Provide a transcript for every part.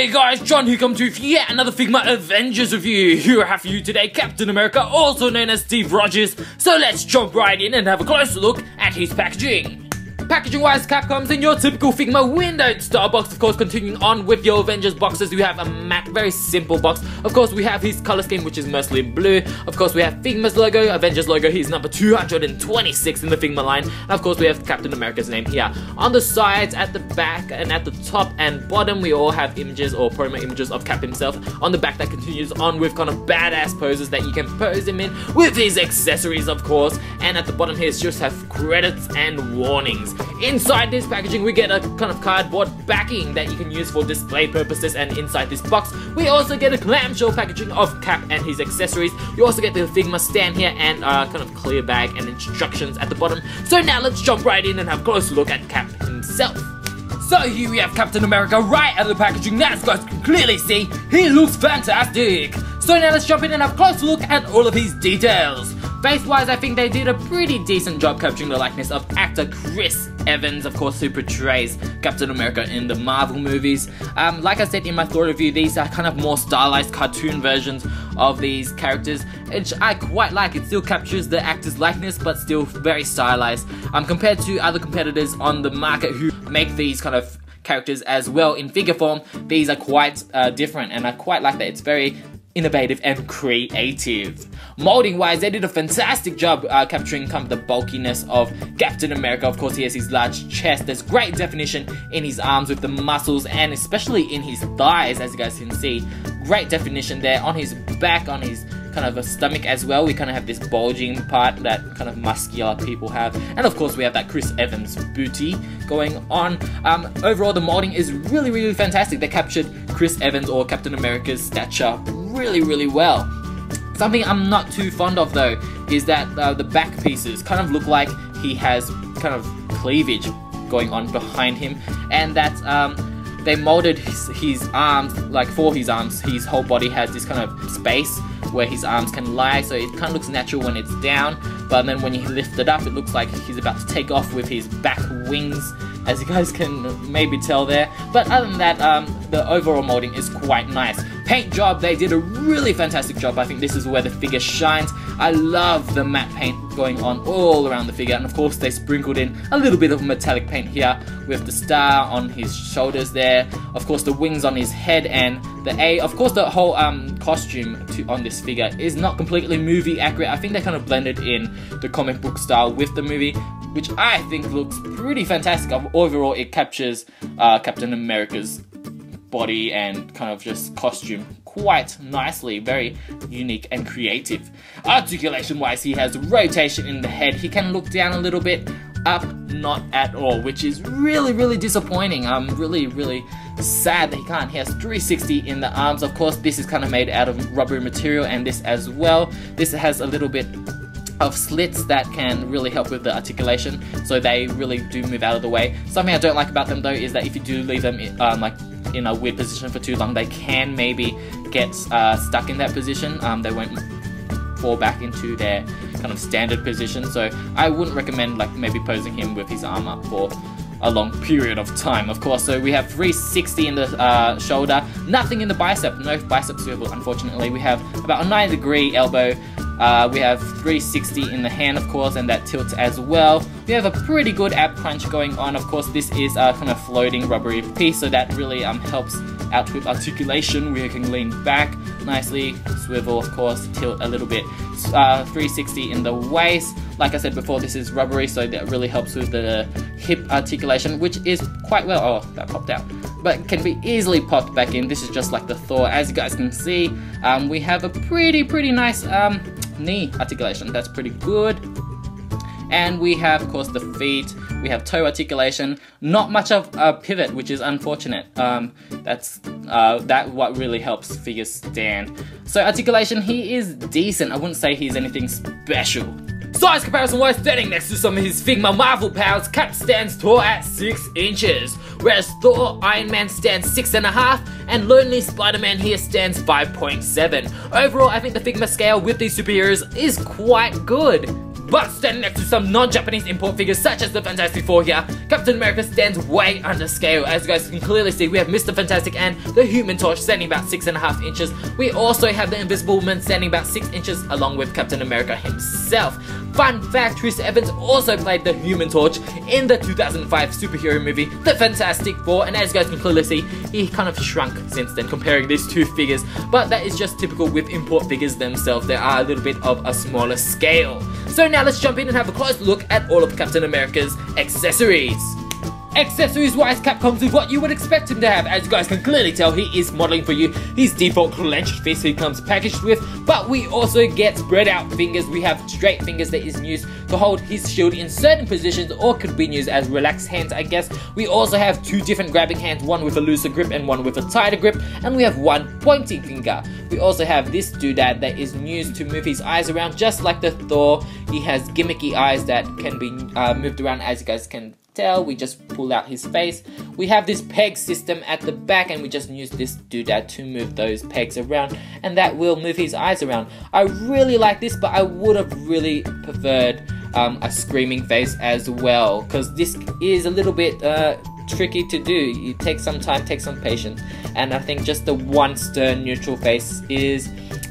Hey guys, John here comes with yet another Figma Avengers review. Here I have for you today Captain America, also known as Steve Rogers. So let's jump right in and have a closer look at his packaging. Packaging wise, Cap comes in your typical Figma windowed style box. Of course, continuing on with your Avengers boxes, we have a matte, very simple box. Of course, we have his color scheme, which is mostly blue. Of course, we have Figma's logo, Avengers logo. He's number 226 in the Figma line. And of course, we have Captain America's name here. On the sides, at the back, and at the top and bottom, we all have images or promo images of Cap himself. On the back, that continues on with kind of badass poses that you can pose him in with his accessories, of course. And at the bottom here, just have credits and warnings. Inside this packaging, we get a kind of cardboard backing that you can use for display purposes, and inside this box, we also get a clamshell packaging of Cap and his accessories. You also get the Figma stand here and kind of clear bag and instructions at the bottom. So now let's jump right in and have a closer look at Cap himself. So here we have Captain America right out of the packaging. As you guys can clearly see, he looks fantastic. So now let's jump in and have a closer look at all of his details. Face-wise, I think they did a pretty decent job capturing the likeness of actor Chris Evans, of course, who portrays Captain America in the Marvel movies. Like I said in my thought review, these are kind of more stylized cartoon versions of these characters, which I quite like. It still captures the actor's likeness, but still very stylized. Compared to other competitors on the market who make these kind of characters as well in figure form, these are quite different, and I quite like that. It's very innovative and creative. Molding wise, they did a fantastic job capturing kind of the bulkiness of Captain America. Of course, he has his large chest. There's great definition in his arms with the muscles, and especially in his thighs, as you guys can see. Great definition there. On his back, on his kind of a stomach as well, we kind of have this bulging part that kind of muscular people have. And of course, we have that Chris Evans booty going on. Overall, the molding is really fantastic. They captured Chris Evans or Captain America's stature really well. Something I'm not too fond of though is that the back pieces kind of look like he has kind of cleavage going on behind him, and that they molded his arms, like for his arms, his whole body has this kind of space where his arms can lie, so it kind of looks natural when it's down, but then when you lift it up, it looks like he's about to take off with his back wings, as you guys can maybe tell there. But other than that, the overall molding is quite nice. Paint job, they did a really fantastic job. I think this is where the figure shines. I love the matte paint going on all around the figure, and of course they sprinkled in a little bit of metallic paint here with the star on his shoulders there, of course the wings on his head and the A. Of course the whole costume on this figure is not completely movie accurate. I think they kind of blended in the comic book style with the movie, which I think looks pretty fantastic. Overall, it captures Captain America's body and kind of just costume quite nicely. Very unique and creative. Articulation wise, he has rotation in the head. He can look down a little bit, up not at all, which is really disappointing. I'm really sad that he can't. He has 360 in the arms. Of course, this is kind of made out of rubbery material, and this as well. This has a little bit of slits that can really help with the articulation, so they really do move out of the way. Something I don't like about them though is that if you do leave them like in a weird position for too long, they can maybe get stuck in that position. They won't fall back into their kind of standard position, so I wouldn't recommend like maybe posing him with his arm up for a long period of time, of course. So we have 360 in the shoulder, nothing in the bicep, no bicep swivel unfortunately. We have about a 90-degree elbow. We have 360 in the hand, of course, and that tilts as well. We have a pretty good ab crunch going on. Of course, this is a kind of floating rubbery piece, so that really helps out with articulation. We can lean back nicely, swivel, of course, tilt a little bit. 360 in the waist. Like I said before, this is rubbery, so that really helps with the hip articulation, which is quite well. Oh, that popped out. But can be easily popped back in. This is just like the Thor. As you guys can see, we have a pretty nice knee articulation. That's pretty good. And we have, of course, the feet. We have toe articulation. Not much of a pivot, which is unfortunate. That's what really helps figures stand. So articulation, he is decent. I wouldn't say he's anything special. Size comparison wise, standing next to some of his Figma Marvel pals, Cap stands tall at 6 inches, whereas Thor, Iron Man stands 6.5, and Lonely Spider-Man here stands 5.7. Overall, I think the Figma scale with these superheroes is quite good. But standing next to some non-Japanese import figures such as the Fantastic Four here, Captain America stands way under scale. As you guys can clearly see, we have Mr. Fantastic and the Human Torch standing about 6.5 inches. We also have the Invisible Man standing about 6 inches along with Captain America himself. Fun fact, Chris Evans also played the Human Torch in the 2005 superhero movie, The Fantastic Four, and as you guys can clearly see, he kind of shrunk since then comparing these two figures, but that is just typical with import figures themselves. They are a little bit of a smaller scale. So now let's jump in and have a close look at all of Captain America's accessories. Accessories wise, Cap comes with what you would expect him to have. As you guys can clearly tell, he is modeling for you his default clenched fist he comes packaged with, but we also get spread out fingers. We have straight fingers that is used to hold his shield in certain positions, or could be used as relaxed hands, I guess. We also have two different grabbing hands, one with a looser grip and one with a tighter grip, and we have one pointing finger. We also have this doodad that is used to move his eyes around, just like the Thor. He has gimmicky eyes that can be moved around, as you guys can tell. We just pull out his face. We have this peg system at the back, and we just use this doodad to move those pegs around, and that will move his eyes around. I really like this, but I would have really preferred a screaming face as well, because this is a little bit tricky to do. It takes some time, takes some patience, and I think just the one stern neutral face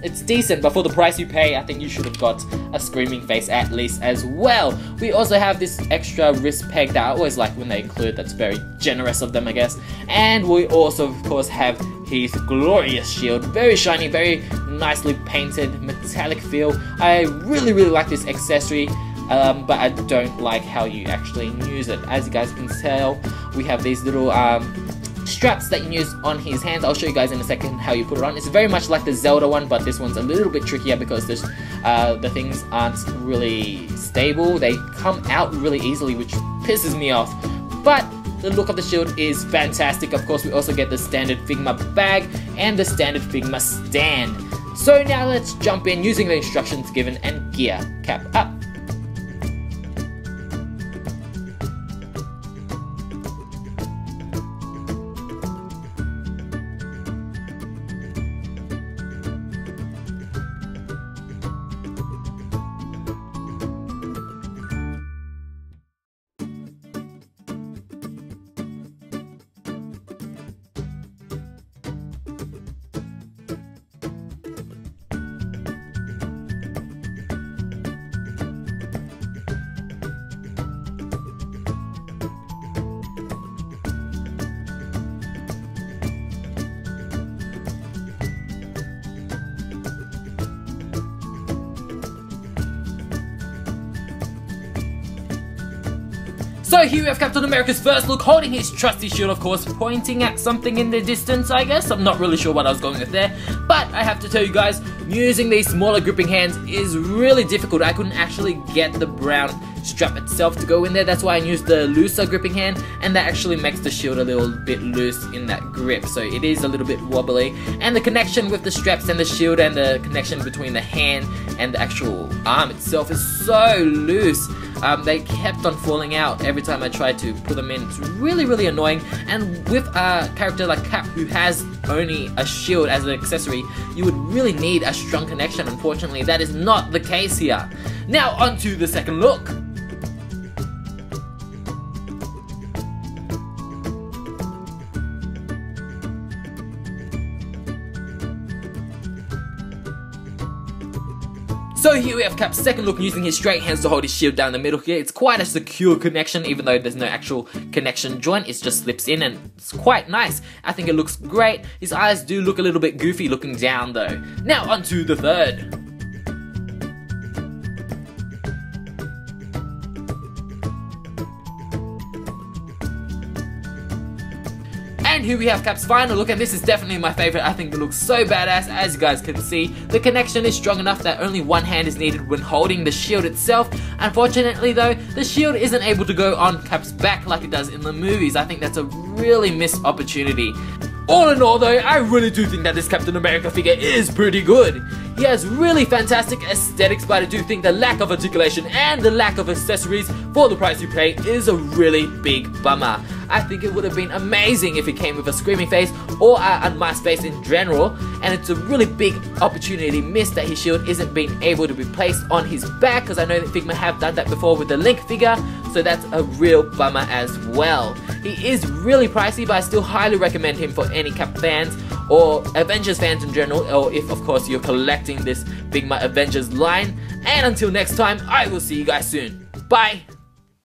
it's decent, but for the price you pay, I think you should have got a screaming face at least as well. We also have this extra wrist peg that I always like when they include. That's very generous of them, I guess. And we also, of course, have his glorious shield. Very shiny, very nicely painted, metallic feel. I really like this accessory. But I don't like how you actually use it. As you guys can tell, we have these little straps that you use on his hands. I'll show you guys in a second how you put it on. It's very much like the Zelda one, but this one's a little bit trickier because the things aren't really stable. They come out really easily, which pisses me off. But the look of the shield is fantastic. Of course, we also get the standard Figma bag and the standard Figma stand. So now let's jump in using the instructions given and gear Cap up. So here we have Captain America's first look, holding his trusty shield, of course, pointing at something in the distance, I guess. I'm not really sure what I was going with there, but I have to tell you guys, using these smaller gripping hands is really difficult. I couldn't actually get the brown strap itself to go in there. That's why I used the looser gripping hand, and that actually makes the shield a little bit loose in that grip, so it is a little bit wobbly. And the connection with the straps and the shield, and the connection between the hand and the actual arm itself is so loose. They kept on falling out every time I tried to put them in. It's really annoying, and with a character like Cap who has only a shield as an accessory, you would really need a strong connection. Unfortunately, that is not the case here. Now on to the second look. So here we have Cap's second look, using his straight hands to hold his shield down the middle here. It's quite a secure connection, even though there's no actual connection joint. It just slips in, and it's quite nice. I think it looks great. His eyes do look a little bit goofy looking down though. Now on to the third. And here we have Cap's final look, and this is definitely my favorite. I think it looks so badass. As you guys can see, the connection is strong enough that only one hand is needed when holding the shield itself. Unfortunately though, the shield isn't able to go on Cap's back like it does in the movies. I think that's a really missed opportunity. All in all though, I really do think that this Captain America figure is pretty good. He has really fantastic aesthetics, but I do think the lack of articulation and the lack of accessories for the price you pay is a really big bummer. I think it would have been amazing if it came with a screaming face or a unmasked face in general, and it's a really big opportunity missed that his shield isn't being able to be placed on his back, because I know that Figma have done that before with the Link figure, so that's a real bummer as well. He is really pricey, but I still highly recommend him for any Cap fans or Avengers fans in general, or if of course you're collecting this Figma Avengers line. And until next time, I will see you guys soon. Bye!